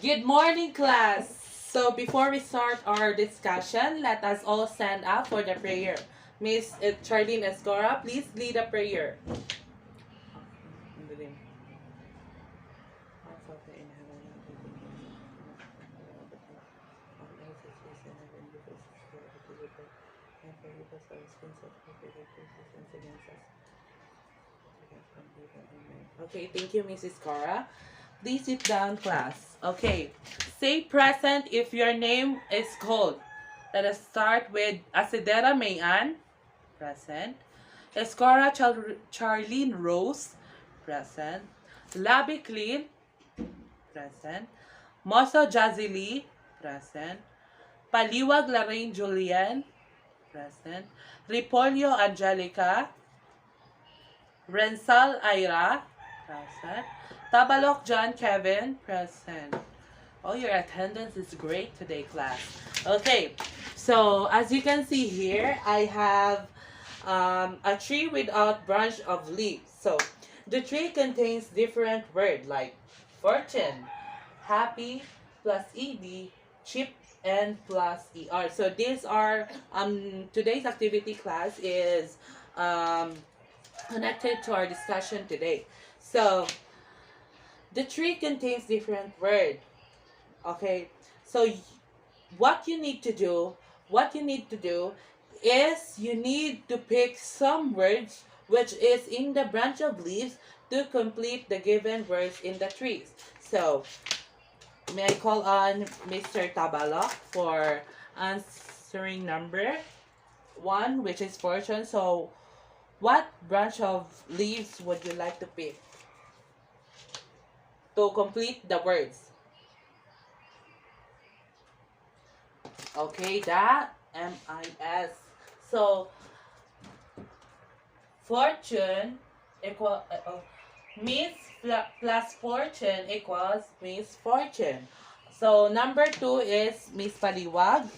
Good morning, class. So before we start our discussion, let us all stand up for the prayer. Miss Charlene Escora, please lead a prayer. Okay, thank you, Mrs. Cora. Please sit down, class. Okay, say present if your name is called. Let us start with Asidera Mayan, present. Escora Charlene Rose, present. Labi Clean, present. Moso Jazili, present. Paliwag Laraine Julian, present. Ripolio Angelica, Rensal Ira, present. Tabalok John Kevin, present. Oh, your attendance is great today, class. Okay, so as you can see here, I have a tree without branch of leaves. So the tree contains different words like fortune, happy, plus ed, chip, and plus er. So these are today's activity class is connected to our discussion today. So the tree contains different words. Okay, so what you need to do, what you need to do is you need to pick some words which is in the branch of leaves to complete the given words in the trees. So may I call on Mr. Tabalok for answering number 1, which is fortune. So what branch of leaves would you like to pick to complete the words? Okay, that MIS. So fortune equal Miss plus fortune equals Miss Fortune. So number 2 is Miss Paliwag.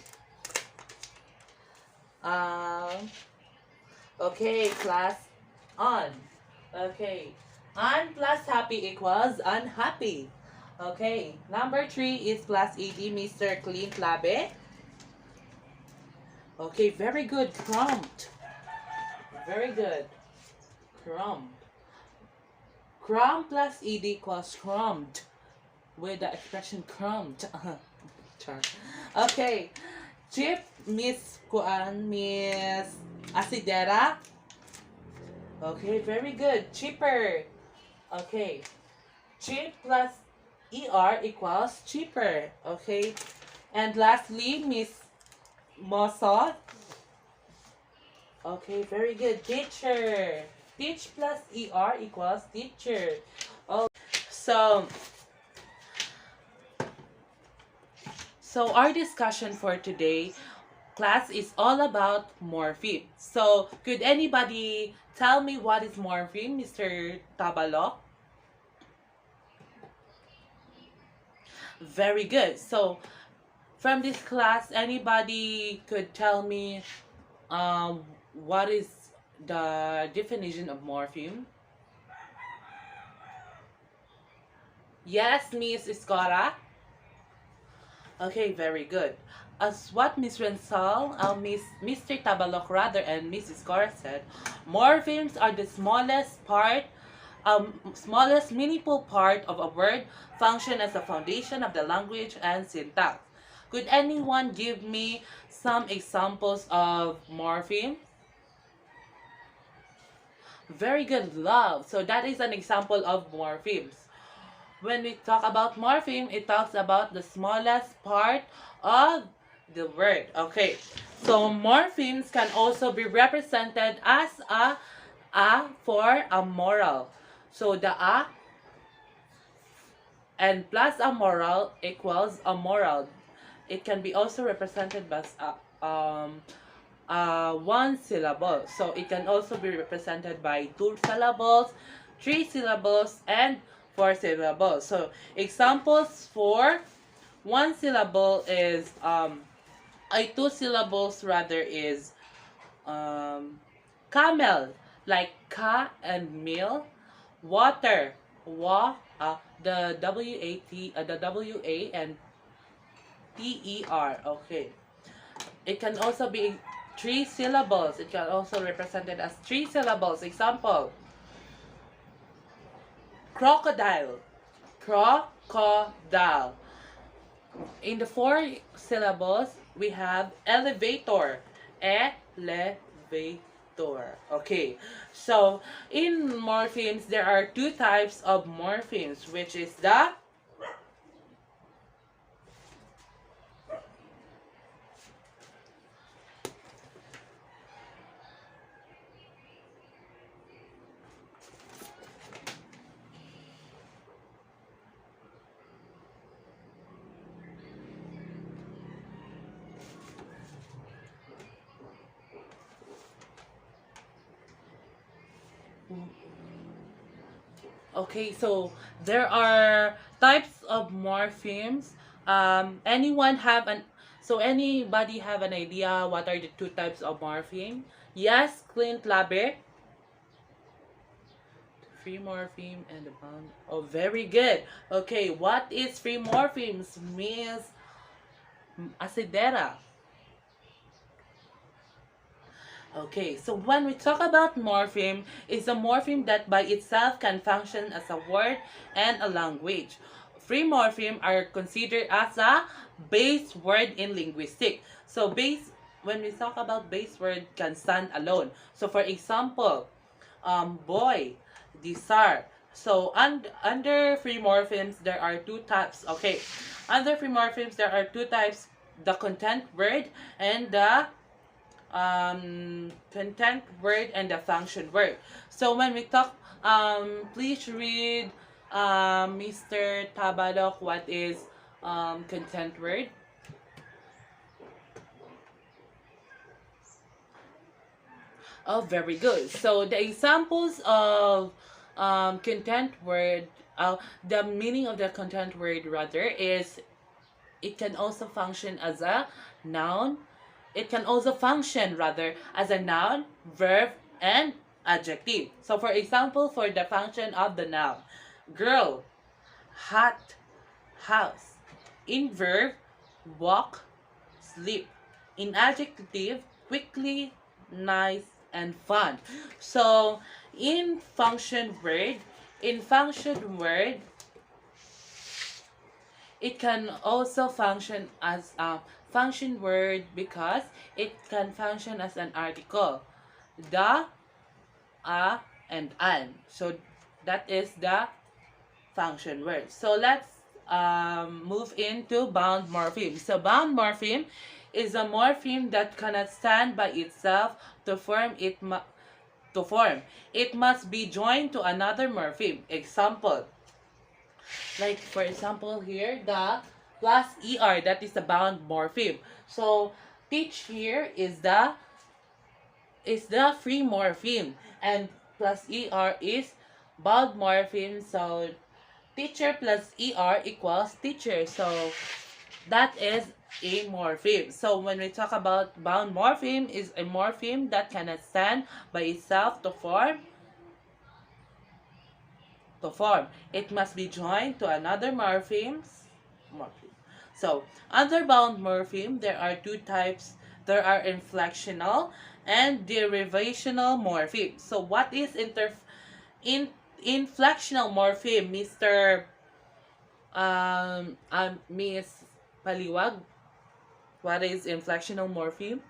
Okay, class on. Okay, on plus happy equals unhappy. Okay, number 3 is plus ed Mr. Clean Clave. Okay, very good. Crumbed. Very good. Crumbed. Crumb plus ed equals crumbed. With the expression crumbed. Okay. Chip, Miss Kuan, Miss Asidera. Okay, very good. Cheaper. Okay. Chip plus er equals cheaper. Okay. And lastly, Miss Moso. Okay, very good. Teacher. Teach plus er equals teacher. Oh, so our discussion for today, class, is all about morpheme. So could anybody tell me what is morpheme, Mr. Tabalok? Very good. So from this class, anybody could tell me what is the definition of morpheme? Yes, Miss Escora. Okay, very good. As what Miss Rensal, Mr. Tabalok rather, and Miss Escora said, morphemes are the smallest meaningful part of a word, function as a foundation of the language and syntax. Could anyone give me some examples of morpheme? Very good, love. So that is an example of morphemes. When we talk about morpheme, it talks about the smallest part of the word. Okay, so morphemes can also be represented as a for a moral. So the a and plus a moral equals a moral. It can be also represented as one syllable. So it can also be represented by 2 syllables, 3 syllables, and 4 syllables. So examples for 1 syllable is 2 syllables rather is camel, like ka and meal, water, the W and TER. Okay. It can also be three syllables. It can also represented as three syllables. Example, crocodile. Crocodile. In the four syllables, we have elevator. Elevator. Okay. So, in morphemes, there are two types of morphemes, which is the okay, so there are types of morphemes. Anyone have an anybody have an idea what are the two types of morpheme? Yes, Clint Labe. Free morpheme and the bound. Oh, very good. Okay, what is free morphemes? Miss Acidera. Okay, so when we talk about morpheme, it's a morpheme that by itself can function as a word and a language. Free morpheme are considered as a base word in linguistics. So when we talk about base word can stand alone. So for example, boy, desire. So under free morphemes, there are two types. Okay, under free morphemes, there are two types: the content word and the content word and the function word. So when we talk, please read Mr. Tabalok what is content word. Oh, very good. So the examples of content word, the meaning of the content word rather is it can also function as a noun. It can also function rather as a noun, verb, and adjective. So for example, for the function of the noun, girl, hot, house. In verb, walk, sleep. In adjective, quickly, nice, and fun. So in function word, it can also function as a function word because it can function as an article. The, a, and an. So that is the function word. So let's move into bound morpheme. So bound morpheme is a morpheme that cannot stand by itself to form to form. It must be joined to another morpheme. Example, like for example here, the plus er, that is the bound morpheme. So teach here is the free morpheme, and plus er is bound morpheme. So teacher plus er equals teacher. So that is a morpheme. So when we talk about bound morpheme, is a morpheme that cannot stand by itself to form. It must be joined to another morpheme. So under bound morpheme, there are two types. There are inflectional and derivational morpheme. So what is inflectional morpheme, Mr. Miss Paliwag? What is inflectional morpheme?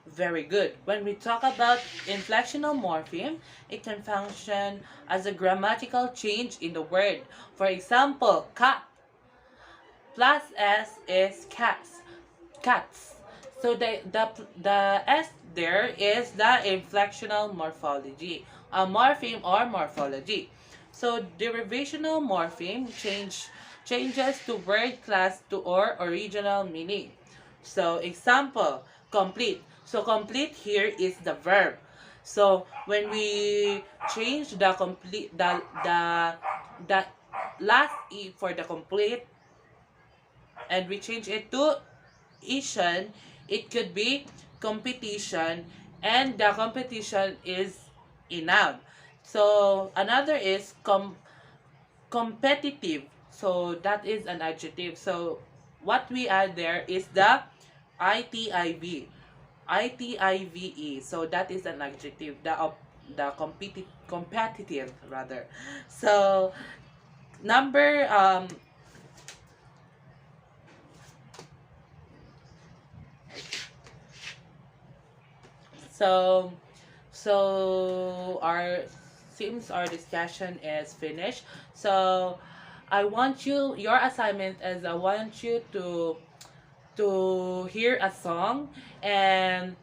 Very good. When we talk about inflectional morpheme, it can function as a grammatical change in the word. For example, cat plus s is cats. Cats. So the s there is the inflectional morphology, a morpheme or morphology. So derivational morpheme changes to word class to or original meaning. So example, complete. So complete here is the verb. So when we change the last e for the complete and we change it to ition, it could be competition And the competition is a noun. So another is competitive. So that is an adjective. So what we add there is the ITIV. ITIVE. So that is an adjective. The competitive rather. So number so our seems our discussion is finished. So I want you your assignment is I want you to hear a song and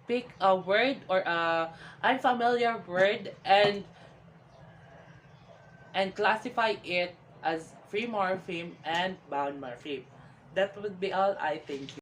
pick a word or a unfamiliar word and classify it as free morpheme and bound morpheme. That would be all. I thank you.